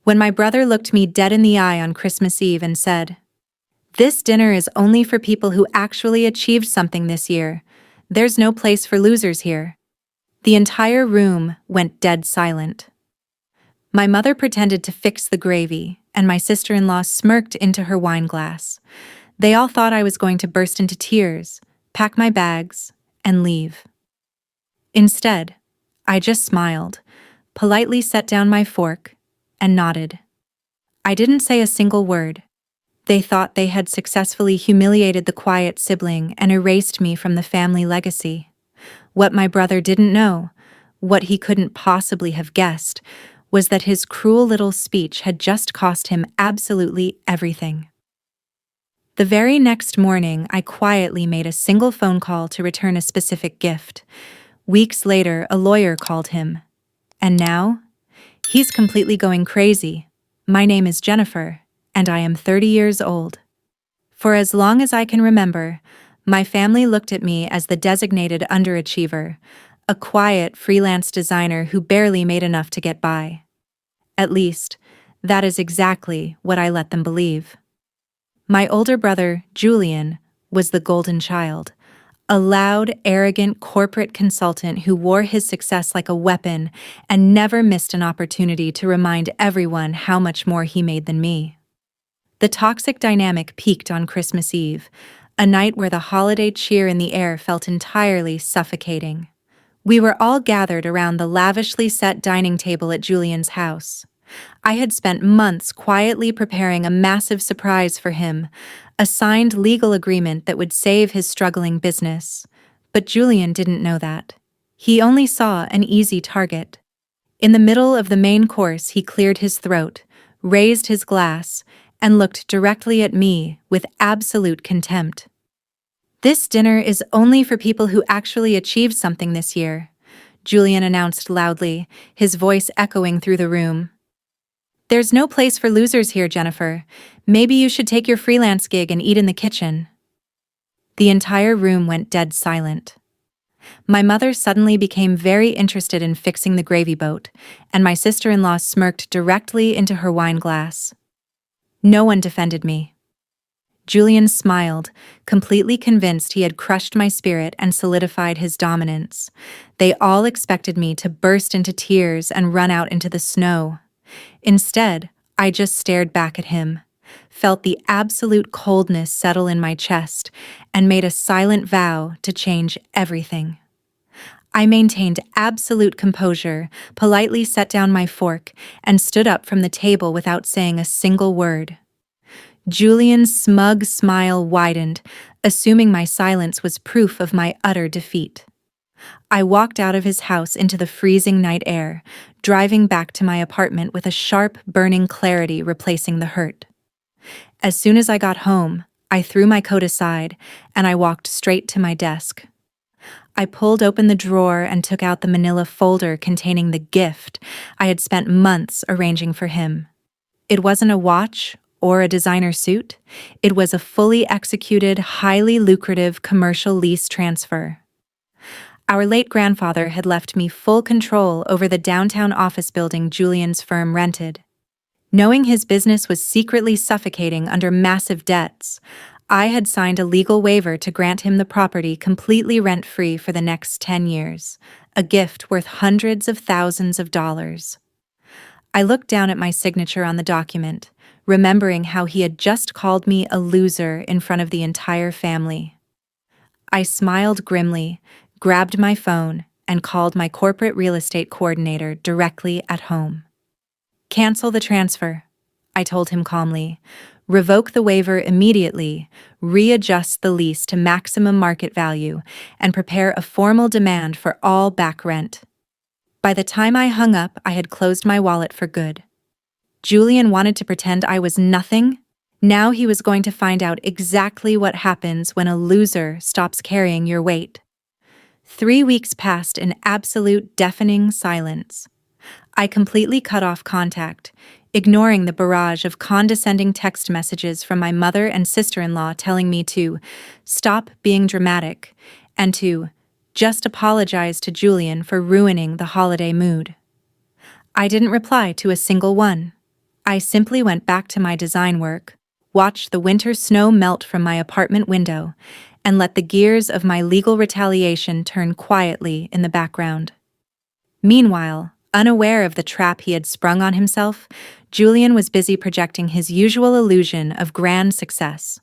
When my brother looked me dead in the eye on Christmas Eve and said, "This dinner is only for people who actually achieved something this year. There's no place for losers here." The entire room went dead silent. My mother pretended to fix the gravy, and my sister-in-law smirked into her wine glass. They all thought I was going to burst into tears, pack my bags, and leave. Instead, I just smiled, politely set down my fork, and nodded. I didn't say a single word. They thought they had successfully humiliated the quiet sibling and erased me from the family legacy. What my brother didn't know, what he couldn't possibly have guessed, was that his cruel little speech had just cost him absolutely everything. The very next morning, I quietly made a single phone call to return a specific gift. Weeks later, a lawyer called him. And now? He's completely going crazy. My name is Jennifer, and I am 30 years old. For as long as I can remember, my family looked at me as the designated underachiever, a quiet freelance designer who barely made enough to get by. At least, that is exactly what I let them believe. My older brother, Julian, was the golden child, a loud, arrogant corporate consultant who wore his success like a weapon and never missed an opportunity to remind everyone how much more he made than me. The toxic dynamic peaked on Christmas Eve, a night where the holiday cheer in the air felt entirely suffocating. We were all gathered around the lavishly set dining table at Julian's house. I had spent months quietly preparing a massive surprise for him, a signed legal agreement that would save his struggling business. But Julian didn't know that. He only saw an easy target. In the middle of the main course, he cleared his throat, raised his glass, and looked directly at me with absolute contempt. "This dinner is only for people who actually achieved something this year," Julian announced loudly, his voice echoing through the room. "There's no place for losers here, Jennifer. Maybe you should take your freelance gig and eat in the kitchen." The entire room went dead silent. My mother suddenly became very interested in fixing the gravy boat, and my sister-in-law smirked directly into her wine glass. No one defended me. Julian smiled, completely convinced he had crushed my spirit and solidified his dominance. They all expected me to burst into tears and run out into the snow. Instead, I just stared back at him, felt the absolute coldness settle in my chest, and made a silent vow to change everything. I maintained absolute composure, politely set down my fork, and stood up from the table without saying a single word. Julian's smug smile widened, assuming my silence was proof of my utter defeat. I walked out of his house into the freezing night air, driving back to my apartment with a sharp, burning clarity replacing the hurt. As soon as I got home, I threw my coat aside, and I walked straight to my desk. I pulled open the drawer and took out the manila folder containing the gift I had spent months arranging for him. It wasn't a watch or a designer suit. It was a fully executed, highly lucrative commercial lease transfer. Our late grandfather had left me full control over the downtown office building Julian's firm rented. Knowing his business was secretly suffocating under massive debts, I had signed a legal waiver to grant him the property completely rent-free for the next 10 years, a gift worth hundreds of thousands of dollars. I looked down at my signature on the document, remembering how he had just called me a loser in front of the entire family. I smiled grimly, grabbed my phone, and called my corporate real estate coordinator directly at home. "Cancel the transfer," I told him calmly. "Revoke the waiver immediately, readjust the lease to maximum market value, and prepare a formal demand for all back rent." By the time I hung up, I had closed my wallet for good. Julian wanted to pretend I was nothing. Now he was going to find out exactly what happens when a loser stops carrying your weight. 3 weeks passed in absolute deafening silence. I completely cut off contact, ignoring the barrage of condescending text messages from my mother and sister-in-law telling me to stop being dramatic and to just apologize to Julian for ruining the holiday mood. I didn't reply to a single one. I simply went back to my design work, watched the winter snow melt from my apartment window, and let the gears of my legal retaliation turn quietly in the background. Meanwhile, unaware of the trap he had sprung on himself, Julian was busy projecting his usual illusion of grand success.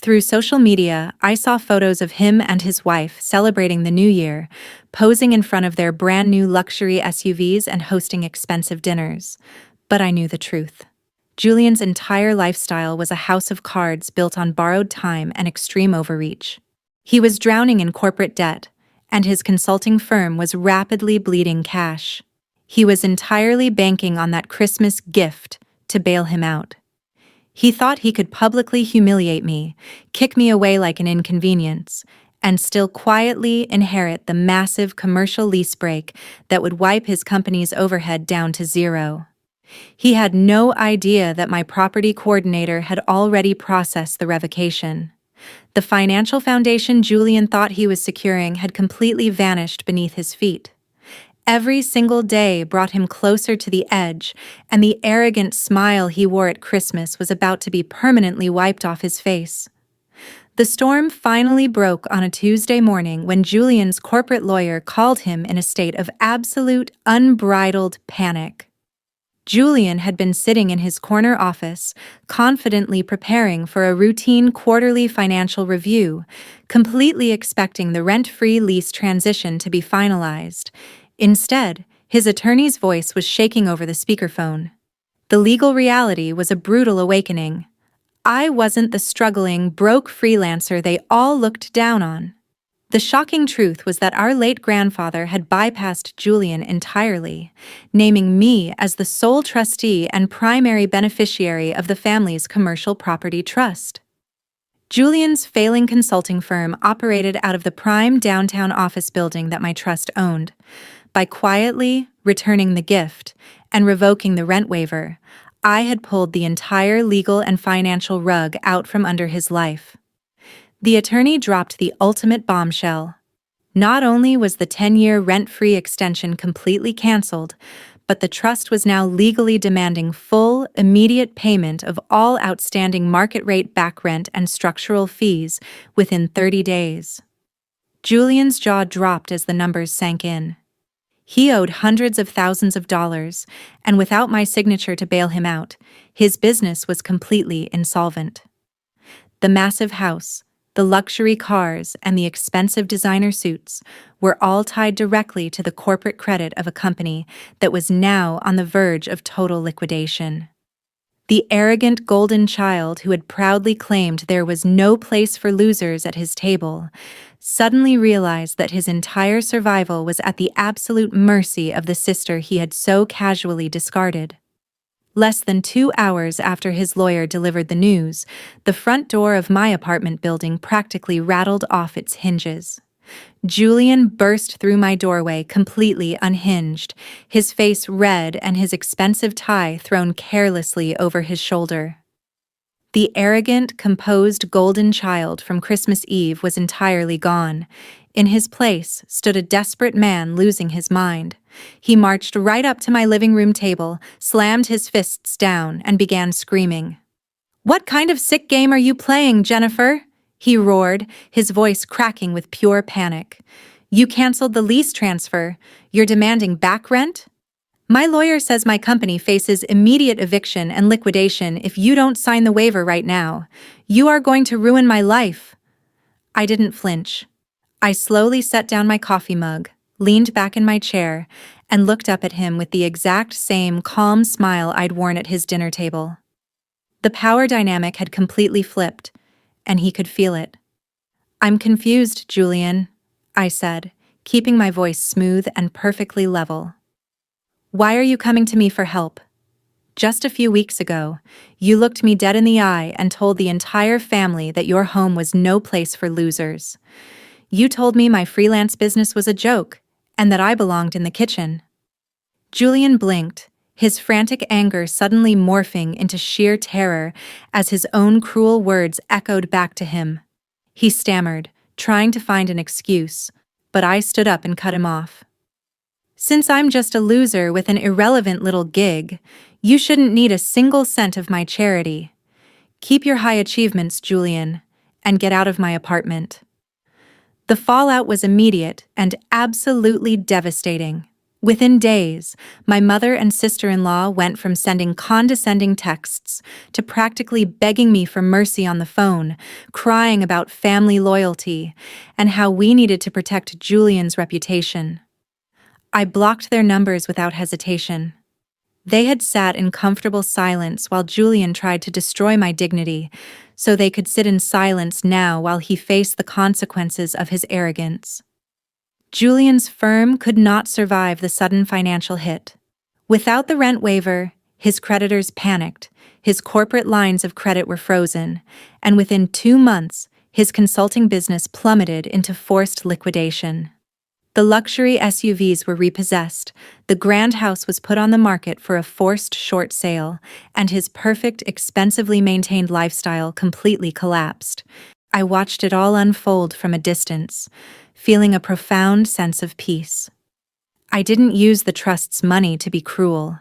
Through social media, I saw photos of him and his wife celebrating the new year, posing in front of their brand new luxury SUVs and hosting expensive dinners. But I knew the truth. Julian's entire lifestyle was a house of cards built on borrowed time and extreme overreach. He was drowning in corporate debt, and his consulting firm was rapidly bleeding cash. He was entirely banking on that Christmas gift to bail him out. He thought he could publicly humiliate me, kick me away like an inconvenience, and still quietly inherit the massive commercial lease break that would wipe his company's overhead down to zero. He had no idea that my property coordinator had already processed the revocation. The financial foundation Julian thought he was securing had completely vanished beneath his feet. Every single day brought him closer to the edge, and the arrogant smile he wore at Christmas was about to be permanently wiped off his face. The storm finally broke on a Tuesday morning when Julian's corporate lawyer called him in a state of absolute, unbridled panic. Julian had been sitting in his corner office, confidently preparing for a routine quarterly financial review, completely expecting the rent-free lease transition to be finalized. Instead, his attorney's voice was shaking over the speakerphone. The legal reality was a brutal awakening. I wasn't the struggling, broke freelancer they all looked down on. The shocking truth was that our late grandfather had bypassed Julian entirely, naming me as the sole trustee and primary beneficiary of the family's commercial property trust. Julian's failing consulting firm operated out of the prime downtown office building that my trust owned. By quietly returning the gift and revoking the rent waiver, I had pulled the entire legal and financial rug out from under his life. The attorney dropped the ultimate bombshell. Not only was the 10-year rent-free extension completely canceled, but the trust was now legally demanding full, immediate payment of all outstanding market-rate back rent and structural fees within 30 days. Julian's jaw dropped as the numbers sank in. He owed hundreds of thousands of dollars, and without my signature to bail him out, his business was completely insolvent. The massive house, the luxury cars, and the expensive designer suits were all tied directly to the corporate credit of a company that was now on the verge of total liquidation. The arrogant golden child who had proudly claimed there was no place for losers at his table suddenly realized that his entire survival was at the absolute mercy of the sister he had so casually discarded. Less than 2 hours after his lawyer delivered the news, the front door of my apartment building practically rattled off its hinges. Julian burst through my doorway completely unhinged, his face red and his expensive tie thrown carelessly over his shoulder. The arrogant, composed golden child from Christmas Eve was entirely gone. In his place stood a desperate man losing his mind. He marched right up to my living room table, slammed his fists down, and began screaming. "What kind of sick game are you playing, Jennifer?" he roared, his voice cracking with pure panic. "You canceled the lease transfer. You're demanding back rent? My lawyer says my company faces immediate eviction and liquidation if you don't sign the waiver right now. You are going to ruin my life." I didn't flinch. I slowly set down my coffee mug, leaned back in my chair, and looked up at him with the exact same calm smile I'd worn at his dinner table. The power dynamic had completely flipped, and he could feel it. "I'm confused, Julian," I said, keeping my voice smooth and perfectly level. "Why are you coming to me for help? Just a few weeks ago, you looked me dead in the eye and told the entire family that your home was no place for losers. You told me my freelance business was a joke, and that I belonged in the kitchen." Julian blinked, his frantic anger suddenly morphing into sheer terror as his own cruel words echoed back to him. He stammered, trying to find an excuse, but I stood up and cut him off. Since I'm just a loser with an irrelevant little gig, you shouldn't need a single cent of my charity. Keep your high achievements, Julian, and get out of my apartment. The fallout was immediate and absolutely devastating. Within days, my mother and sister-in-law went from sending condescending texts to practically begging me for mercy on the phone, crying about family loyalty and how we needed to protect Julian's reputation. I blocked their numbers without hesitation. They had sat in comfortable silence while Julian tried to destroy my dignity, so they could sit in silence now while he faced the consequences of his arrogance. Julian's firm could not survive the sudden financial hit. Without the rent waiver, his creditors panicked, his corporate lines of credit were frozen, and within 2 months, his consulting business plummeted into forced liquidation. The luxury SUVs were repossessed, the grand house was put on the market for a forced short sale, and his perfect, expensively maintained lifestyle completely collapsed. I watched it all unfold from a distance, feeling a profound sense of peace. I didn't use the trust's money to be cruel.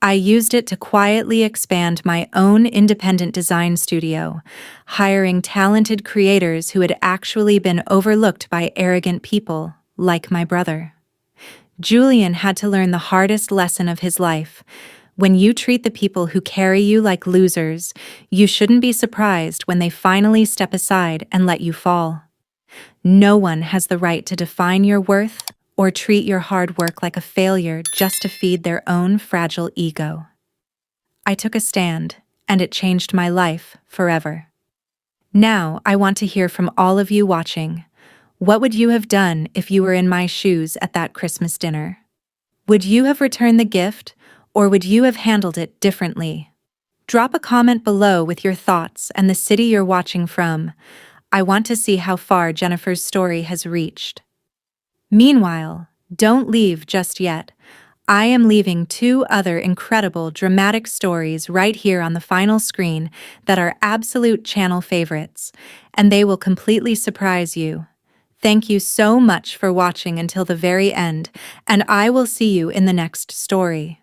I used it to quietly expand my own independent design studio, hiring talented creators who had actually been overlooked by arrogant people like my brother. Julian had to learn the hardest lesson of his life. When you treat the people who carry you like losers, you shouldn't be surprised when they finally step aside and let you fall. No one has the right to define your worth or treat your hard work like a failure just to feed their own fragile ego. I took a stand, and it changed my life forever. Now, I want to hear from all of you watching. What would you have done if you were in my shoes at that Christmas dinner? Would you have returned the gift, or would you have handled it differently? Drop a comment below with your thoughts and the city you're watching from. I want to see how far Jennifer's story has reached. Meanwhile, don't leave just yet. I am leaving 2 other incredible dramatic stories right here on the final screen that are absolute channel favorites, and they will completely surprise you. Thank you so much for watching until the very end, and I will see you in the next story.